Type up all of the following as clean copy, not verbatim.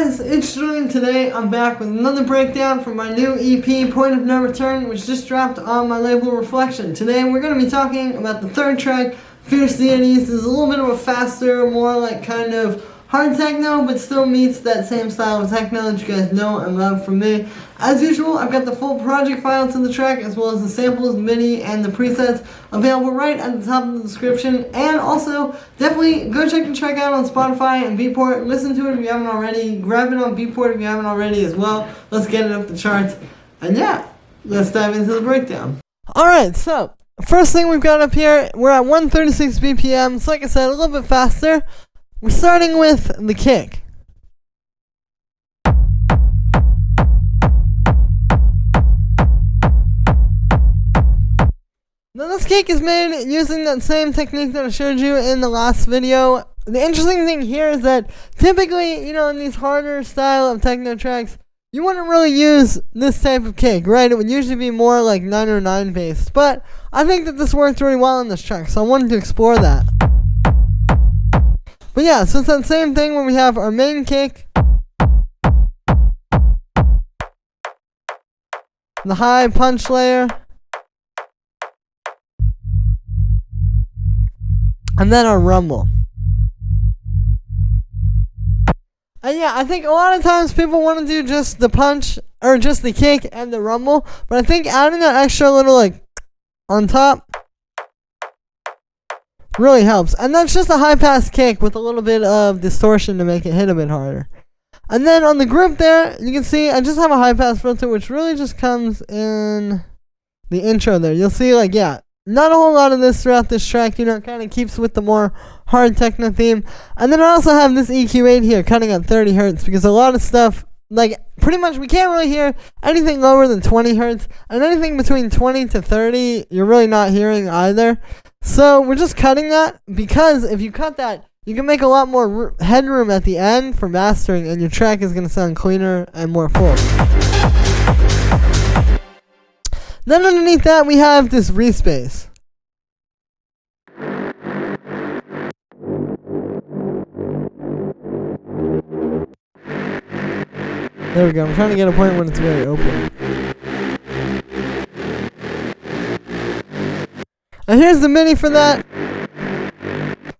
guys, it's Julien. Today I'm back with another breakdown from my new EP, Point of No Return, which just dropped on my label Reflection. Today we're going to be talking about the third track, Fierce Deities. This is a little bit of a faster, more like kind of hard techno, but still meets that same style of techno that you guys know and love from me. As usual, I've got the full project file to the track, as well as the samples, MIDI, and the presets available right at the top of the description. And also, definitely go check the track out on Spotify and Beatport. Listen to it if you haven't already. Grab it on Beatport if you haven't already as well. Let's get it up the charts. And yeah, let's dive into the breakdown. Alright, so first thing we've got up here, we're at 136 BPM. So like I said, a little bit faster. We're starting with the kick. Now this kick is made using that same technique that I showed you in the last video. The interesting thing here is that typically, in these harder style of techno tracks, you wouldn't really use this type of kick, right? It would usually be more like 909 based. But I think that this worked really well in this track, so I wanted to explore that. But yeah, so it's that same thing when we have our main kick, the high punch layer, and then our rumble. And yeah, I think a lot of times people want to do just the punch, or just the kick and the rumble, but I think adding that extra little like on top really helps. And that's just a high pass kick with a little bit of distortion to make it hit a bit harder. And then on the group there, you can see I just have a high pass filter, which really just comes in the intro there. You'll see like, yeah, not a whole lot of this throughout this track, it kind of keeps with the more hard techno theme. And then I also have this EQ8 here cutting at 30 hertz because a lot of stuff, like pretty much we can't really hear anything lower than 20 hertz, and anything between 20 to 30 you're really not hearing either. So we're just cutting that because if you cut that, you can make a lot more headroom at the end for mastering, and your track is going to sound cleaner and more full. Then underneath that we have this respace. There we go. I'm trying to get a point when it's very open. And here's the MIDI for that.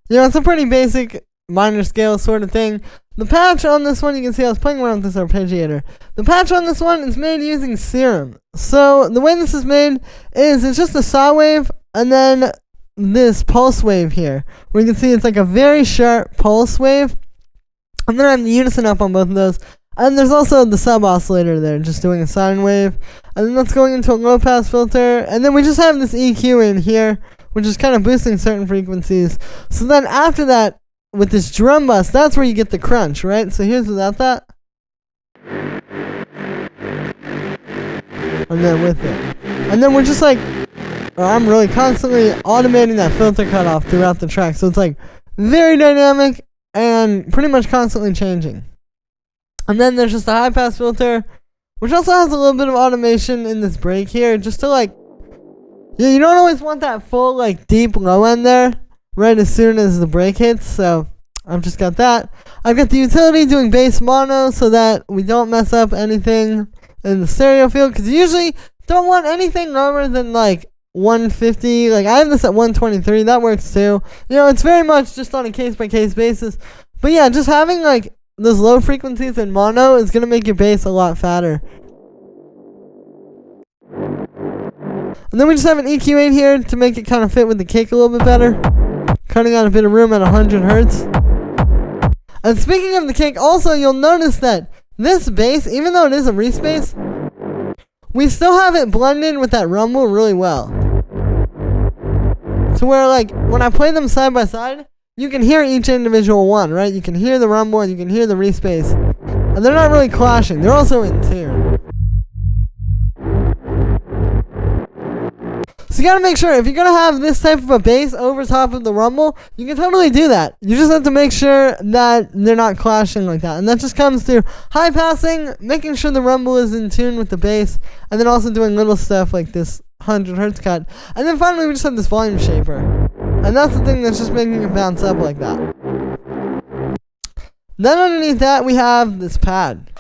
It's a pretty basic minor scale sort of thing. The patch on this one, you can see I was playing around with this arpeggiator. The patch on this one is made using Serum. So the way this is made is it's just a saw wave and then this pulse wave here, where you can see it's like a very sharp pulse wave. And then I have the unison up on both of those. And there's also the sub oscillator there, just doing a sine wave. And then that's going into a low pass filter. And then we just have this EQ in here, which is kind of boosting certain frequencies. So then after that, with this drum bus, that's where you get the crunch, right? So here's without that. And then with it. And then we're just like, I'm really constantly automating that filter cutoff throughout the track. So it's like very dynamic and pretty much constantly changing. And then there's just a high pass filter, which also has a little bit of automation in this break here, just to like, yeah, you don't always want that full like deep low end there right as soon as the break hits, so I've just got that. I've got the utility doing bass mono so that we don't mess up anything in the stereo field, because you usually don't want anything lower than like 150. Like I have this at 123, that works too. It's very much just on a case by case basis. But yeah, just having like those low frequencies in mono is going to make your bass a lot fatter. And then we just have an EQ8 here to make it kind of fit with the kick a little bit better, cutting out a bit of room at 100 hertz. And speaking of the kick, also you'll notice that this bass, even though it is a respace, we still have it blended with that rumble really well. So where like when I play them side by side, you can hear each individual one, right? You can hear the rumble and you can hear the respace. And they're not really clashing. They're also in tune. So you gotta make sure, if you're gonna have this type of a bass over top of the rumble, you can totally do that. You just have to make sure that they're not clashing like that. And that just comes through high passing, making sure the rumble is in tune with the bass, and then also doing little stuff like this 100 hertz cut. And then finally we just have this volume shaper. And that's the thing that's just making it bounce up like that. Then underneath that, we have this pad.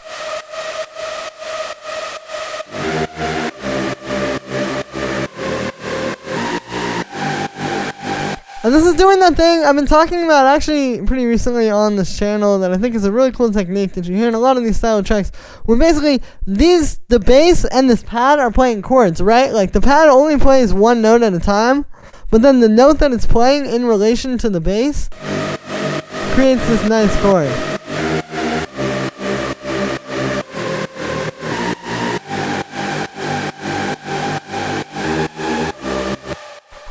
And this is doing that thing I've been talking about actually pretty recently on this channel that I think is a really cool technique that you hear in a lot of these style of tracks, where basically the bass and this pad are playing chords, right? Like the pad only plays one note at a time, but then the note that it's playing in relation to the bass creates this nice chord.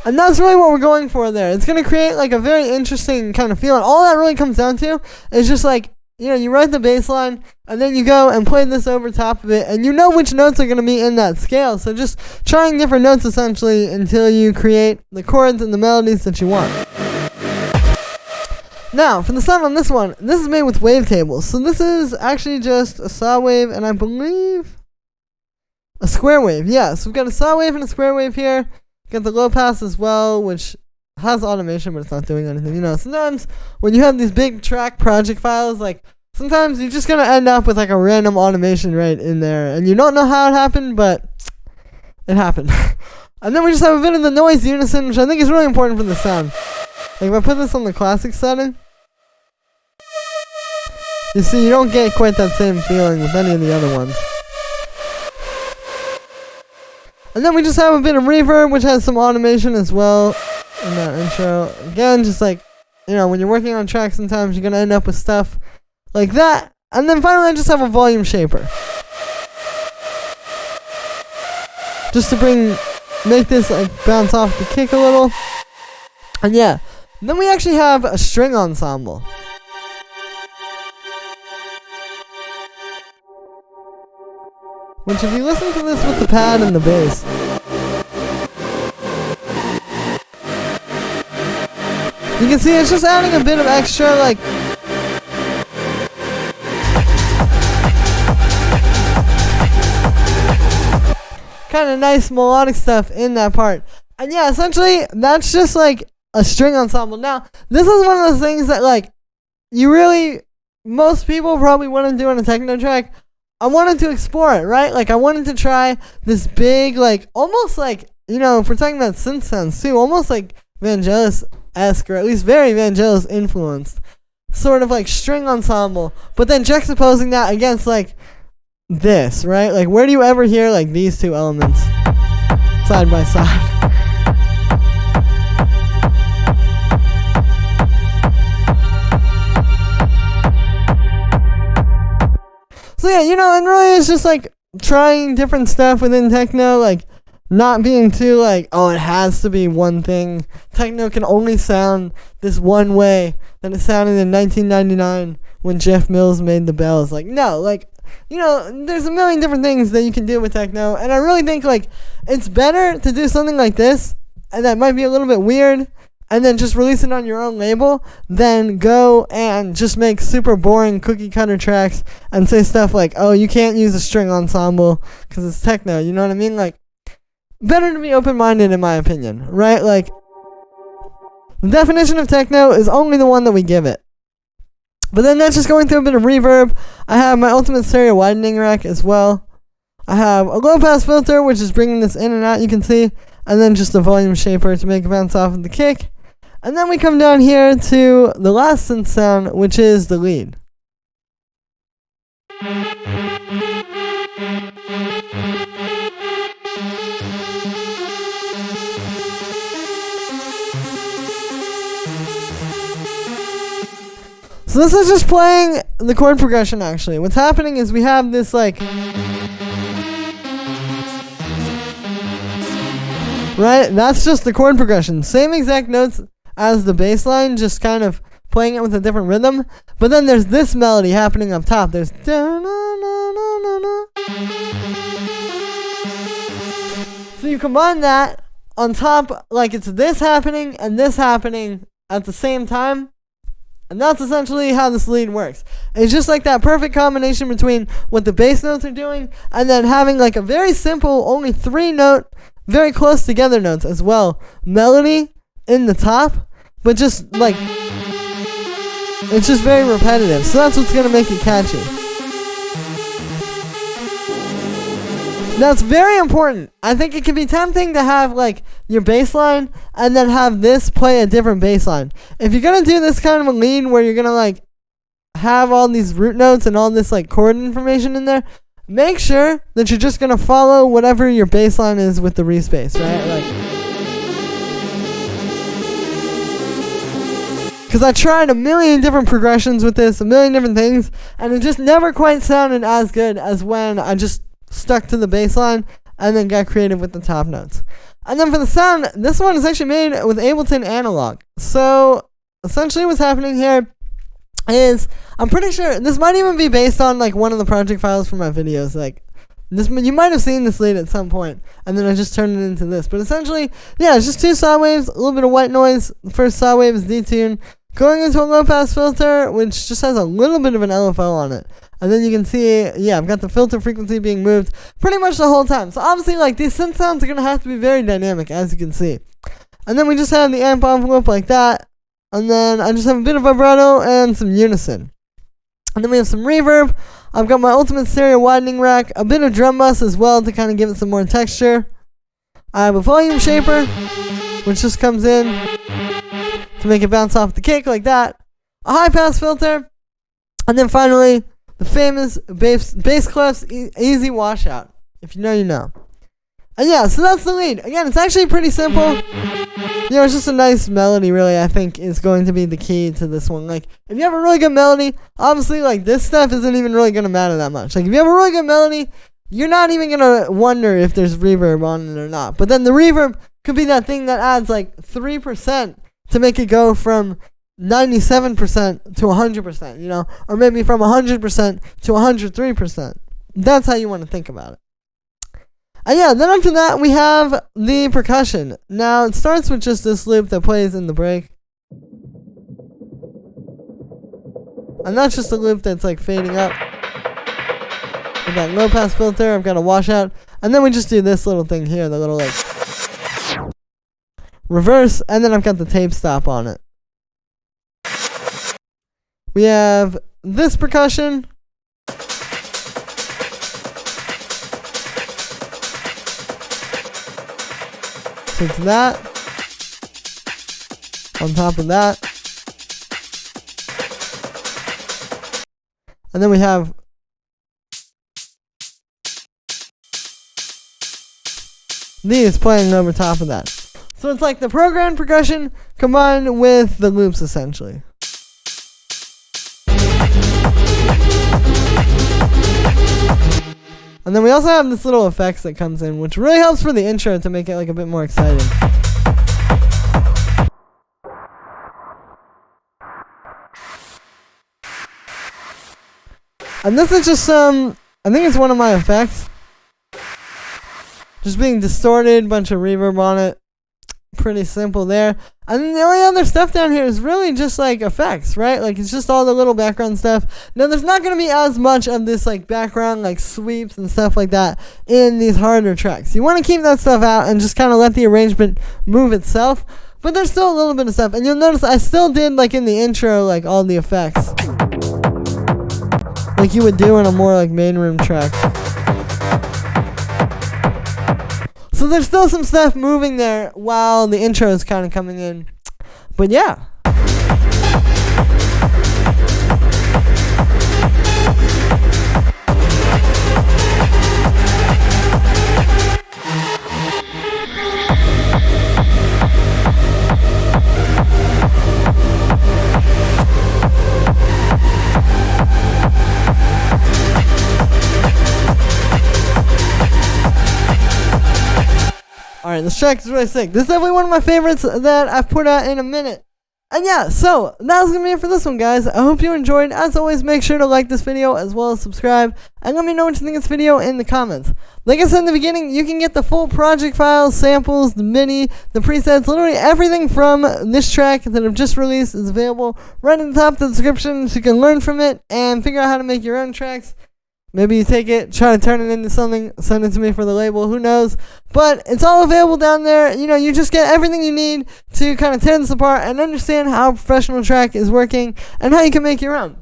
And that's really what we're going for there. It's going to create like a very interesting kind of feel. And all that really comes down to is just like, you know, you write the bass line and then you go and play this over top of it, and you know which notes are going to be in that scale. So just trying different notes essentially until you create the chords and the melodies that you want. Now, for the sound on this one, this is made with wavetables. So this is actually just a saw wave and I believe a square wave. Yeah, so we've got a saw wave and a square wave here. Got the low pass as well, which has automation, but it's not doing anything. You know, sometimes when you have these big track project files, like sometimes you're just gonna end up with like a random automation right in there, and you don't know how it happened, but it happened. And then we just have a bit of the noise unison, which I think is really important for the sound. Like if I put this on the classic setting, you see you don't get quite that same feeling with any of the other ones. And then we just have a bit of reverb, which has some automation as well in that intro. Again, just like, you know, when you're working on tracks, sometimes you're going to end up with stuff like that. And then finally, I just have a volume shaper. Just to make this like bounce off the kick a little. And yeah, and then we actually have a string ensemble. Which if you listen to this with the pad and the bass, you can see it's just adding a bit of extra like kind of nice melodic stuff in that part. And yeah, essentially that's just like a string ensemble. Now, this is one of those things that like most people probably want to do on a techno track. I wanted to explore it, right? Like, I wanted to try this big, like, almost like, you know, if we're talking about synth sounds too, almost like Vangelis-esque, or at least very Vangelis-influenced, sort of like string ensemble, but then juxtaposing that against, like, this, right? Like, where do you ever hear, like, these two elements side by side? So yeah, you know, and really it's just like trying different stuff within techno, like not being too like, oh, it has to be one thing. Techno can only sound this one way that it sounded in 1999 when Jeff Mills made the bells. Like, no, like, you know, there's a million different things that you can do with techno, and I really think like it's better to do something like this, and that might be a little bit weird, and then just release it on your own label, then go and just make super boring cookie cutter tracks and say stuff like, oh, you can't use a string ensemble because it's techno, you know what I mean? Like, better to be open-minded in my opinion, right? Like, the definition of techno is only the one that we give it. But then that's just going through a bit of reverb. I have my ultimate stereo widening rack as well. I have a low pass filter, which is bringing this in and out, you can see, and then just a volume shaper to make it bounce off of the kick. And then we come down here to the last synth sound, which is the lead. So this is just playing the chord progression actually. What's happening is we have this like, right? That's just the chord progression. Same exact notes as the bass line, just kind of playing it with a different rhythm. But then there's this melody happening up top. There's so you combine that on top, like it's this happening and this happening at the same time. And that's essentially how this lead works. It's just like that perfect combination between what the bass notes are doing and then having like a very simple, only 3-note, very close together notes as well. Melody in the top, but just like It's just very repetitive, so that's what's gonna make it catchy. That's very important. I think it can be tempting to have like your bass line and then have this play a different bass line. If you're gonna do this kind of a lead where you're gonna like have all these root notes and all this like chord information in there, make sure that you're just gonna follow whatever your bass line is with the respace, right? Like, because I tried a million different progressions with this, a million different things, and it just never quite sounded as good as when I just stuck to the bass line and then got creative with the top notes. And then for the sound, this one is actually made with Ableton Analog. So essentially what's happening here is, I'm pretty sure this might even be based on like one of the project files from my videos. Like this, you might have seen this lead at some point, and then I just turned it into this. But essentially, yeah, it's just two saw waves, a little bit of white noise. The first saw wave is detune, going into a low pass filter, which just has a little bit of an LFO on it. And then you can see, yeah, I've got the filter frequency being moved pretty much the whole time. So obviously, like, these synth sounds are going to have to be very dynamic, as you can see. And then we just have the amp envelope like that. And then I just have a bit of vibrato and some unison. And then we have some reverb. I've got my ultimate stereo widening rack, a bit of drum bus as well to kind of give it some more texture. I have a volume shaper, which just comes in to make it bounce off the kick like that. A high pass filter. And then finally, the famous bass clefs easy washout. If you know, you know. And yeah, so that's the lead. Again, it's actually pretty simple. You know, it's just a nice melody, really, I think, is going to be the key to this one. Like, if you have a really good melody, obviously, like, this stuff isn't even really going to matter that much. Like, if you have a really good melody, you're not even going to wonder if there's reverb on it or not. But then the reverb could be that thing that adds, like, 3% to make it go from 97% to 100%, you know? Or maybe from 100% to 103%. That's how you want to think about it. And yeah, then after that, we have the percussion. Now, it starts with just this loop that plays in the break. And that's just a loop that's like fading up. With that low pass filter, I've got a washout. And then we just do this little thing here, the little like reverse, and then I've got the tape stop on it. We have this percussion. So it's that, on top of that, and then we have these playing over top of that. So it's like the programmed percussion combined with the loops, essentially. And then we also have this little effects that comes in, which really helps for the intro to make it like a bit more exciting. And this is just some, I think it's one of my effects. Just being distorted, bunch of reverb on it. Pretty simple there. And then the only other stuff down here is really just like effects, right? Like it's just all the little background stuff. Now there's not going to be as much of this like background like sweeps and stuff like that in these harder tracks. You want to keep that stuff out and just kind of let the arrangement move itself. But there's still a little bit of stuff. And you'll notice I still did like in the intro like all the effects. Like you would do in a more like main room track. So there's still some stuff moving there while the intro is kind of coming in. But yeah. Alright, this track is really sick. This is definitely one of my favorites that I've put out in a minute. And yeah, so that was going to be it for this one, guys. I hope you enjoyed. As always, make sure to like this video as well as subscribe. And let me know what you think of this video in the comments. Like I said in the beginning, you can get the full project files, samples, the MIDI, the presets, literally everything from this track that I've just released is available right in the top of the description so you can learn from it and figure out how to make your own tracks. Maybe you take it, try to turn it into something, send it to me for the label, who knows. But it's all available down there. You know, you just get everything you need to kind of tear this apart and understand how a professional track is working and how you can make your own.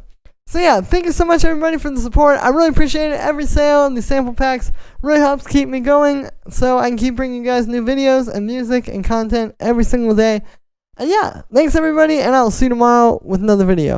So yeah, thank you so much everybody for the support. I really appreciate it. Every sale and the sample packs really helps keep me going so I can keep bringing you guys new videos and music and content every single day. And yeah, thanks everybody, and I'll see you tomorrow with another video.